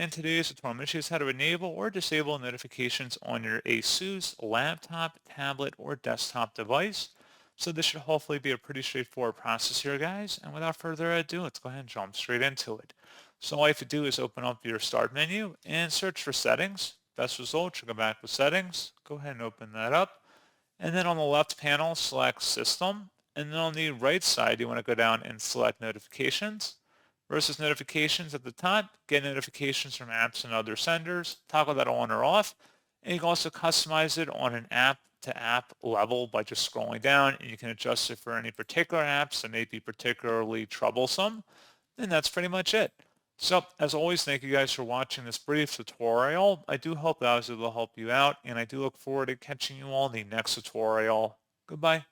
and today's tutorial I'm going to show you how to enable or disable notifications on your ASUS laptop, tablet, or desktop device. So this should hopefully be a pretty straightforward process here, guys. And without further ado, let's go ahead and jump straight into it. So all you have to do is open up your start menu and search for settings. Best result, you go back to settings. Go ahead and open that up. And then on the left panel, select System. And then on the right side, you want to go down and select Notifications. Versus Notifications at the top, get notifications from apps and other senders. Toggle that on or off. And you can also customize it on an app-to-app level by just scrolling down, and you can adjust it for any particular apps that may be particularly troublesome. And that's pretty much it. So, as always, thank you guys for watching this brief tutorial. I do hope that I was able to help you out, and I do look forward to catching you all in the next tutorial. Goodbye.